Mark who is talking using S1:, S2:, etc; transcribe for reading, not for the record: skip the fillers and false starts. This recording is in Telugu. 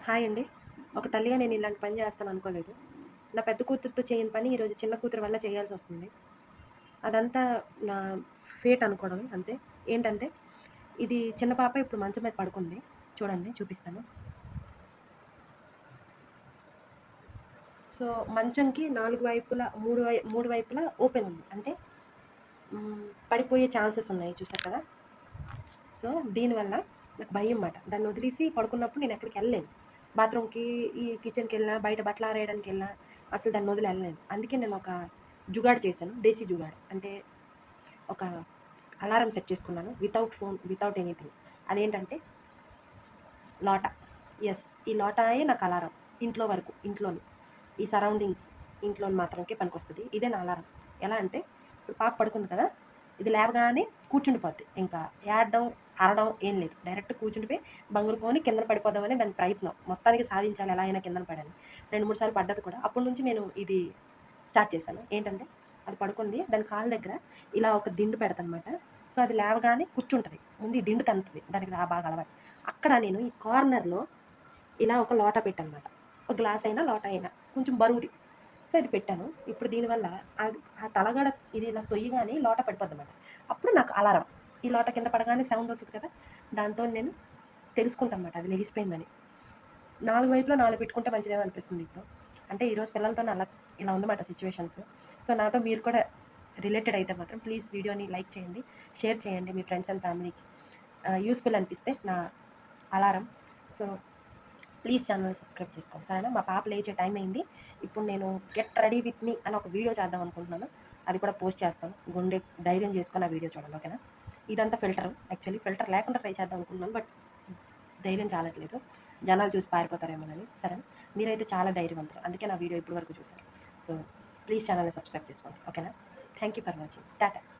S1: హాయ్ అండి. ఒక తల్లిగా నేను ఇలాంటి పని చేస్తాననుకోలేదు. నా పెద్ద కూతురితో చేయని పని ఈరోజు చిన్న కూతురి వల్ల చేయాల్సొస్తుంది. అదంతా నా ఫేట్ అనుకోవడమే అంతే. ఏంటంటే, ఇది చిన్న పాప ఇప్పుడు మంచం మీద పడుకుంది. చూడండి చూపిస్తాను. సో, మంచంకి 4 వైపులా 3 వైపులా ఓపెన్ ఉంది. అంటే పడిపోయే ఛాన్సెస్ ఉన్నాయి చూసారు కదా! సో, దీనివల్ల నాకు భయం మాట. దాన్ని వదిలేసి పడుకున్నప్పుడు నేనెక్కడికెళ్ళలేను. బాత్రూమ్‌కి, ఈ కిచెన్‌కెళ్ళినా, బయట బట్టలారేయడానికెళ్ళినా అసలు దాన్ని వదిలి ఎళ్ళలేను. అందుకే నేనొక జుగాడు చేశాను. దేశీ జుగాడు. అంటే ఒక అలారం సెట్ చేసుకున్నాను. Without phone, without anything. అదేంటంటే లోటా. యెస్. ఈ లోటాయే నాకు అలారం. ఇంట్లో వరకు, ఇంట్లోని. ఈ సరౌండింగ్స్ ఇంట్లోని మాత్రంకే పనికొస్తది. ఇదే నా అలారం. ఎలా అంటే ఇప్పుడు పాప పడుకుంది కదా! ఇది లేవగానే కూర్చుండిపోద్ది. ఇంకా ఏడడం, అరవడం ఏం లేదు. డైరెక్ట్ కూర్చుండిపోయి బంగురుకొని కిందన పడిపోదామని దాని ప్రయత్నం. మొత్తానికి సాధించాలి ఎలా అయినా కిందన పడని. 2, 3 సార్లు పడ్డది కూడా. అప్పటి నుంచి నేను ఇది స్టార్ట్ చేశాను. ఏంటంటే అది పడుకుంది. దాని కాళ్ళ దగ్గర ఇలా ఒక దిండు పెడతానమాట. సో, అది లేవగానే కూర్చుంటది. ముందు ఈ దిండు తంతది. దానికి బాగా అలవాటు. అక్కడ నేను ఈ కార్నర్‌లో ఇలా ఒక లోటా పెట్టానమాట. ఒక గ్లాస్ అయినా, లోటా అయినా కొంచెం బరువుది. సో, ఇది పెట్టాను. ఇప్పుడు దీనివల్ల ఆ తలగడ ఇది ఇలా తొయ్యగానే లోటా పడిపోద్దనమాట. అప్పుడు నాకు అలారం. ఈ లోటా కింద పడగానే సౌండ్ వస్తది కదా! దాంతో నేను తెలుసుకుంటానమాట అది లెగిసిపోయిందని. 4 వైపులా 4 పెట్టుకుంటే మంచిదేమో అనిపిస్తుంది ఇప్పుడు. అంటే ఈరోజు పిల్లలతోని ఇలా ఉందన్నమాట సిట్యుయేషన్స్. సో, నాతో మీరు కూడా రిలేటెడ్ అయితే మాత్రం ప్లీజ్ వీడియోని లైక్ చేయండి, షేర్ చేయండి మీ ఫ్రెండ్స్ అండ్ ఫ్యామిలీకి. యూజ్‌ఫుల్ అనిపిస్తే నా అలారం. సో, ప్లీజ్ ఛానెల్‌ని సబ్స్క్రైబ్ చేసుకోండి. సరేనా? మా పాప లేచే టైం అయింది. ఇప్పుడు నేను గెట్ రెడీ విత్ మీ అని ఒక వీడియో చేద్దాం అనుకుంటున్నాను. అది కూడా పోస్ట్ చేస్తాను. గుండె ధైర్యం చేసుకొని ఆ వీడియో చూడండి. ఓకేనా? ఇదంతా ఫిల్టర్. యాక్చువల్లీ ఫిల్టర్ లేకుండా ట్రై చేద్దాం అనుకుంటున్నాను. బట్ ధైర్యం చాలట్లేదు. జనాలు చూసి పారిపోతారేమోనని. సరేనా? మీరైతే చాలా ధైర్యవంతులు. అందుకే నా వీడియో ఇప్పటి వరకు చూసారు. సో, ప్లీజ్ ఛానెల్‌ని సబ్స్క్రైబ్ చేసుకోండి. ఓకేనా? Thank you for watching. Tata.